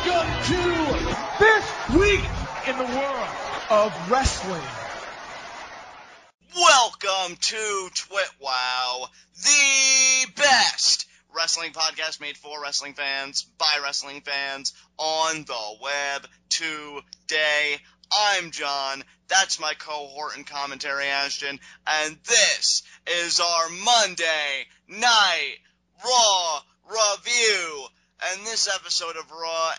Welcome to this week in the world of wrestling. Welcome to TWitWoW, the best wrestling podcast made for wrestling fans, by wrestling fans, on the web today. I'm John, that's my cohort and commentary, Ashton, and this is our Monday Night Raw review. And this episode of Raw,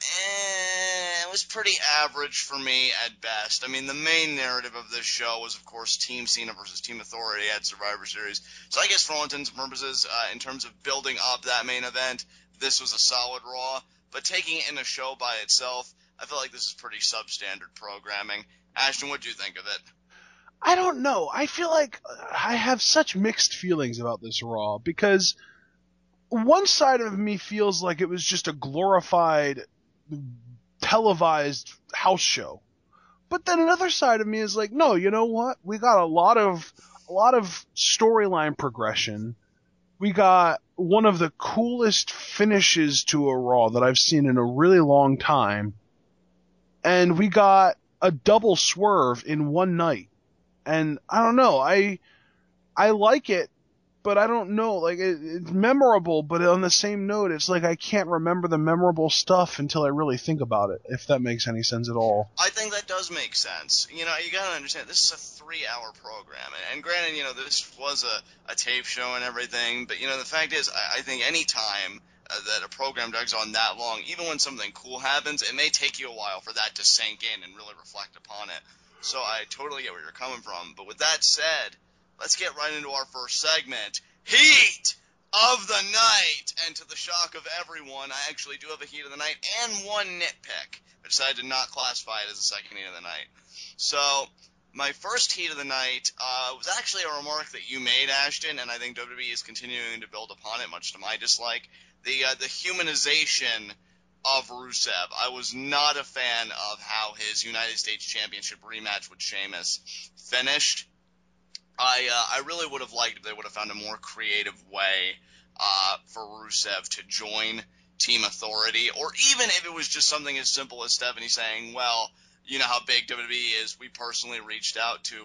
it was pretty average for me at best. I mean, the main narrative of this show was, of course, Team Cena versus Team Authority at Survivor Series. So I guess for all intents and purposes, in terms of building up that main event, this was a solid Raw. But taking it in a show by itself, I feel like this is pretty substandard programming. Ashton, what do you think of it? I don't know. I feel like I have such mixed feelings about this Raw because one side of me feels like it was just a glorified, televised house show. But then another side of me is like, no, you know what? We got a lot of storyline progression. We got one of the coolest finishes to a Raw that I've seen in a really long time. And we got a double swerve in one night. And I don't know, I like it, but I don't know, like, it's memorable, but on the same note, it's like I can't remember the memorable stuff until I really think about it, if that makes any sense at all. I think that does make sense. You know, you gotta understand, this is a 3-hour program, and granted, you know, this was a tape show and everything, but, you know, the fact is, I think any time that a program drags on that long, even when something cool happens, it may take you a while for that to sink in and really reflect upon it. So I totally get where you're coming from. But with that said, let's get right into our first segment, Heat of the Night. And to the shock of everyone, I actually do have a Heat of the Night and one nitpick. I decided to not classify it as a second Heat of the Night. So my first Heat of the Night was actually a remark that you made, Ashton, and I think WWE is continuing to build upon it, much to my dislike. The humanization of Rusev. I was not a fan of how his United States Championship rematch with Sheamus finished. I really would have liked if they would have found a more creative way for Rusev to join Team Authority, or even if it was just something as simple as Stephanie saying, well, you know how big WWE is, we personally reached out to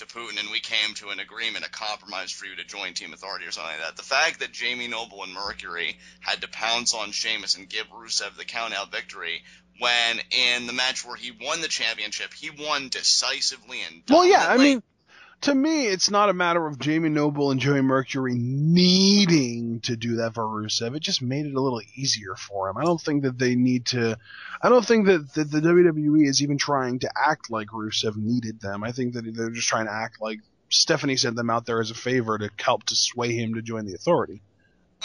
Putin and we came to an agreement, a compromise for you to join Team Authority or something like that. The fact that Jamie Noble and Mercury had to pounce on Sheamus and give Rusev the count-out victory when in the match where he won the championship, he won decisively and dominantly. Well, yeah, I mean, to me, it's not a matter of Jamie Noble and Joey Mercury needing to do that for Rusev. It just made it a little easier for him. I don't think that they need to. I don't think that the WWE is even trying to act like Rusev needed them. I think that they're just trying to act like Stephanie sent them out there as a favor to help to sway him to join the Authority.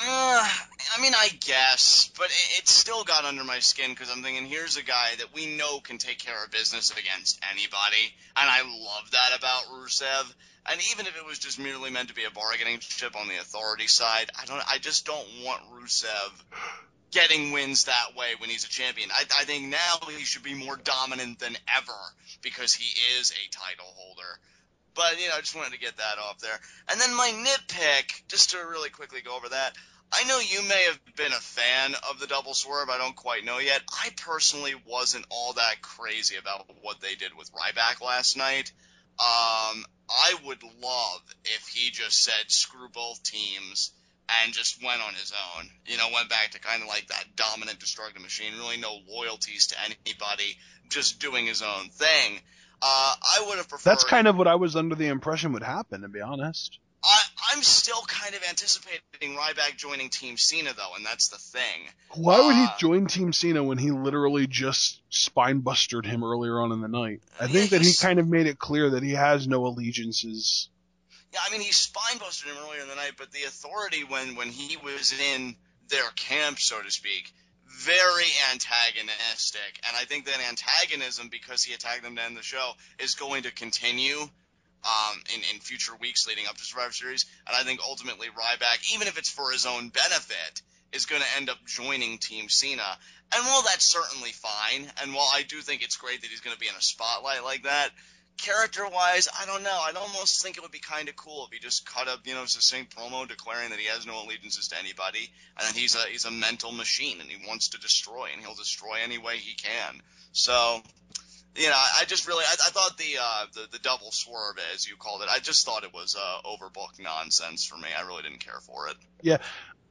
I mean, I guess, but it still got under my skin because I'm thinking, here's a guy that we know can take care of business against anybody, and I love that about Rusev. And even if it was just merely meant to be a bargaining chip on the Authority side, I just don't want Rusev getting wins that way when he's a champion. I think now he should be more dominant than ever because he is a title holder. But, you know, I just wanted to get that off there. And then my nitpick, just to really quickly go over that, I know you may have been a fan of the double swerve. I don't quite know yet. I personally wasn't all that crazy about what they did with Ryback last night. I would love if he just said screw both teams and just went on his own. You know, went back to kind of like that dominant destructive machine, really no loyalties to anybody, just doing his own thing. I would have preferred... That's kind of what I was under the impression would happen, to be honest. I'm still kind of anticipating Ryback joining Team Cena, though, and that's the thing. Why would he join Team Cena when he literally just spine-bustered him earlier on in the night? I think that he kind of made it clear that he has no allegiances. Yeah, I mean, he spine-busted him earlier in the night, but the Authority, when he was in their camp, so to speak, very antagonistic, and I think that antagonism, because he attacked them to end the show, is going to continue in future weeks leading up to Survivor Series, and I think ultimately Ryback, even if it's for his own benefit, is going to end up joining Team Cena. And while that's certainly fine, and while I do think it's great that he's going to be in a spotlight like that, character-wise, I don't know. I'd almost think it would be kind of cool if he just cut a, succinct promo declaring that he has no allegiances to anybody, and then he's a mental machine, and he wants to destroy, and he'll destroy any way he can. So, I just really, I thought the double swerve, as you called it, I just thought it was overbooked nonsense for me. I really didn't care for it. Yeah.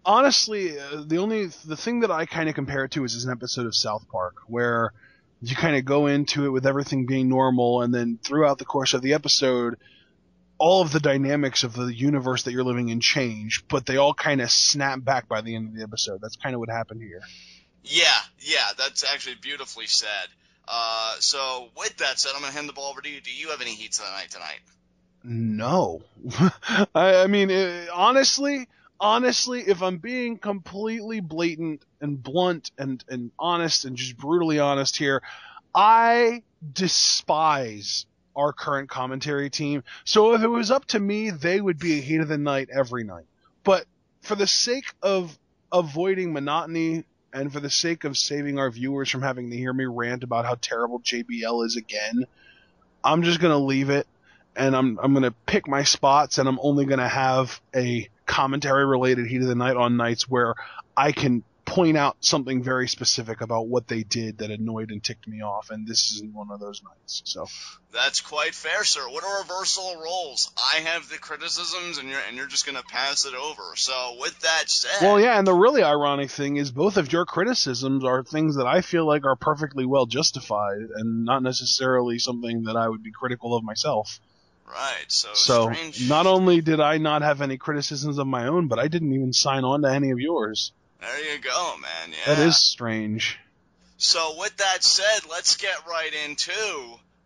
Honestly, the thing that I kind of compare it to is an episode of South Park, where you kind of go into it with everything being normal, and then throughout the course of the episode, all of the dynamics of the universe that you're living in change, but they all kind of snap back by the end of the episode. That's kind of what happened here. Yeah, that's actually beautifully said. So with that said, I'm going to hand the ball over to you. Do you have any heats of the night tonight? No. I mean, honestly, if I'm being completely blatant and blunt and honest and just brutally honest here, I despise our current commentary team. So if it was up to me, they would be a heat of the night every night. But for the sake of avoiding monotony and for the sake of saving our viewers from having to hear me rant about how terrible JBL is again, I'm just going to leave it. And I'm going to pick my spots, and I'm only going to have a commentary-related heat of the night on nights where I can point out something very specific about what they did that annoyed and ticked me off, and this isn't one of those nights. So that's quite fair, sir. What a reversal of roles. I have the criticisms, and you're just going to pass it over. So with that said... Well, yeah, and the really ironic thing is both of your criticisms are things that I feel like are perfectly well justified and not necessarily something that I would be critical of myself. Right, so strange. Not only did I not have any criticisms of my own, but I didn't even sign on to any of yours. There you go, man, yeah. That is strange. So with that said, let's get right into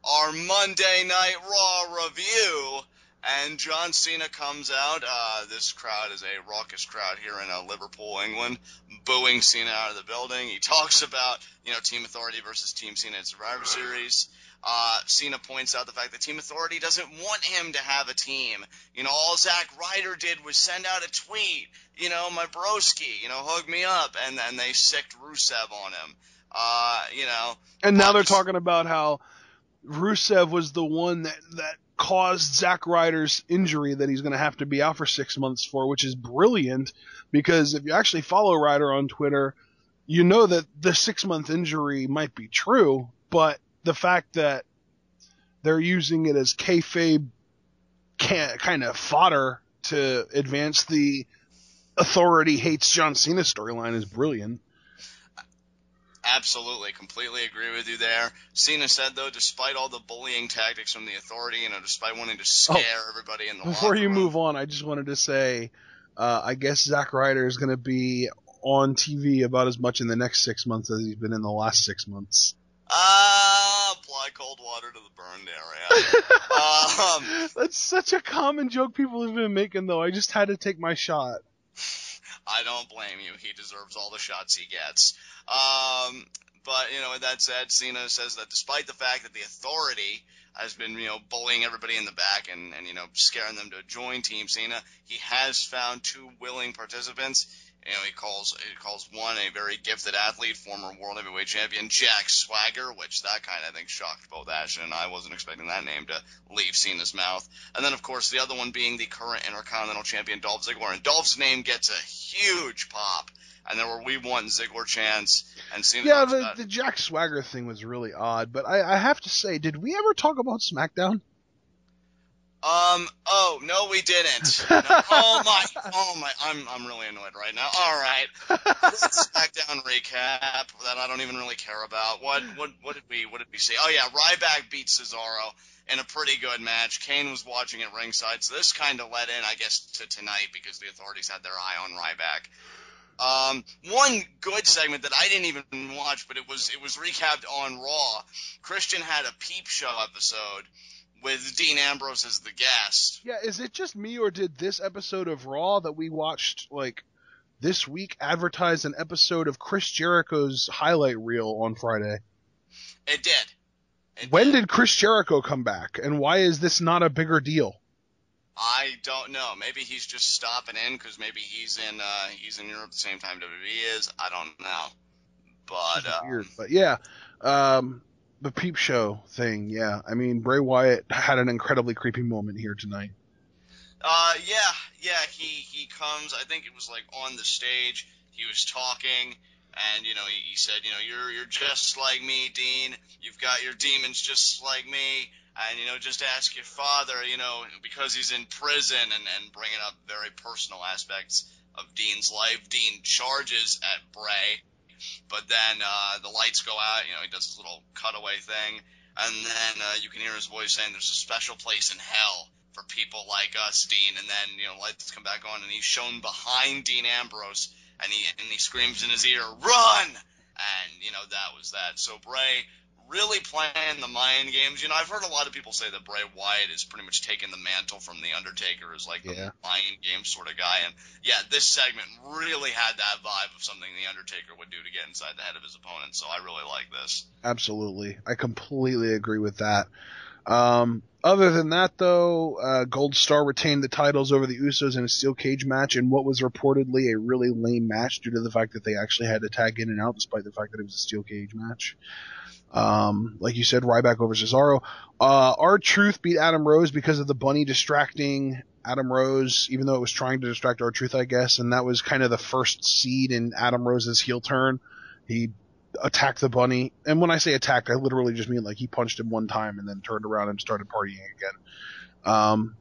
our Monday Night Raw review. And John Cena comes out. This crowd is a raucous crowd here in Liverpool, England, booing Cena out of the building. He talks about, Team Authority versus Team Cena in Survivor Series. Cena points out the fact that Team Authority doesn't want him to have a team. All Zack Ryder did was send out a tweet, my broski, hug me up, and then they sicked Rusev on him, And now they're talking about how Rusev was the one that caused Zack Ryder's injury that he's going to have to be out for 6 months for, which is brilliant, because if you actually follow Ryder on Twitter, you know that the 6-month injury might be true, but the fact that they're using it as kayfabe kind of fodder to advance the Authority hates John Cena storyline is brilliant. Absolutely, completely agree with you there. Cena said, though, despite all the bullying tactics from the Authority, despite wanting to scare everybody in the Before you room, move on, I just wanted to say, I guess Zack Ryder is going to be on TV about as much in the next 6 months as he's been in the last 6 months. Apply cold water to the burned area. That's such a common joke people have been making, though. I just had to take my shot. I don't blame you. He deserves all the shots he gets. But, with that said, Cena says that despite the fact that the Authority has been, bullying everybody in the back and scaring them to join Team Cena, he has found 2 willing participants. He calls one a very gifted athlete, former World Heavyweight Champion Jack Swagger, which that kind of, I think, shocked both Ashton and I. Wasn't expecting that name to leave Cena's mouth. And then, of course, the other one being the current Intercontinental Champion, Dolph Ziggler. And Dolph's name gets a huge pop. And there were "We Want Ziggler" chants. And Cena the Jack Swagger thing was really odd. But I have to say, did we ever talk about Smackdown? Oh, no, we didn't. No, oh my, I'm really annoyed right now. All right. Smackdown recap that I don't even really care about. What did we see? Oh yeah, Ryback beat Cesaro in a pretty good match. Kane was watching at ringside, so this kind of led in, I guess, to tonight because the Authorities had their eye on Ryback. One good segment that I didn't even watch, but it was recapped on Raw. Christian had a peep show episode with Dean Ambrose as the guest. Yeah, is it just me, or did this episode of Raw that we watched, this week advertise an episode of Chris Jericho's highlight reel on Friday? It did. When did Chris Jericho come back, and why is this not a bigger deal? I don't know. Maybe he's just stopping in because maybe he's in Europe at the same time WWE is. I don't know. But weird. But yeah, the peep show thing, yeah. I mean, Bray Wyatt had an incredibly creepy moment here tonight. He comes, I think it was like on the stage, he was talking, and, you know, he said, you know, you're just like me, Dean, you've got your demons just like me, and, you know, just ask your father, you know, because he's in prison, and bringing up very personal aspects of Dean's life. Dean charges at Bray, but then the lights go out, you know, he does his little cutaway thing, and then you can hear his voice saying there's a special place in hell for people like us, Dean, and then, you know, lights come back on, and he's shown behind Dean Ambrose, and he screams in his ear, run! And, you know, that was that. So Bray really playing the mind games. You know, I've heard a lot of people say that Bray Wyatt has pretty much taken the mantle from The Undertaker as, like, the mind game sort of guy, and, yeah, this segment really had that vibe of something The Undertaker would do to get inside the head of his opponent, so I really like this. Absolutely. I completely agree with that. Other than that, though, Gold Star retained the titles over the Usos in a steel cage match in what was reportedly a really lame match due to the fact that they actually had to tag in and out despite the fact that it was a steel cage match. Like you said, Ryback over Cesaro. R-Truth beat Adam Rose because of the bunny distracting Adam Rose, even though it was trying to distract R-Truth, I guess, and that was kind of the first seed in Adam Rose's heel turn. He attacked the bunny, and when I say attacked, I literally just mean like he punched him one time and then turned around and started partying again.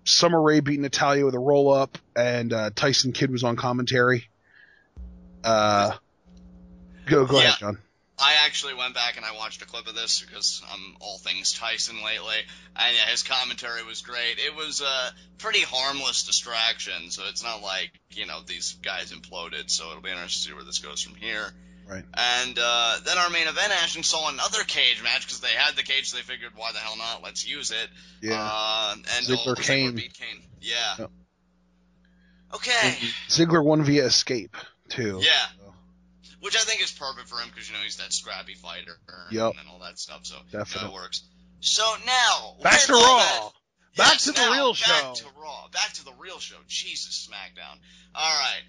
Summer Rae beat Natalya with a roll up, and Tyson Kidd was on commentary. Go ahead, John. I actually went back and I watched a clip of this because I'm all things Tyson lately, and yeah, his commentary was great. It was a pretty harmless distraction, so it's not like, you know, these guys imploded, so it'll be interesting to see where this goes from here. Right. And then our main event action saw another cage match because they had the cage, so they figured, why the hell not? Let's use it. Yeah. And Ziggler beat Kane. Yeah. Yep. Okay. And Ziggler won via escape, too. Yeah. So. Which I think is perfect for him because, you know, he's that scrappy fighter and all that stuff, so it works. So now, back to Raw. Back to the real show. Back to Raw. Back to the real show. Jesus, SmackDown. All right.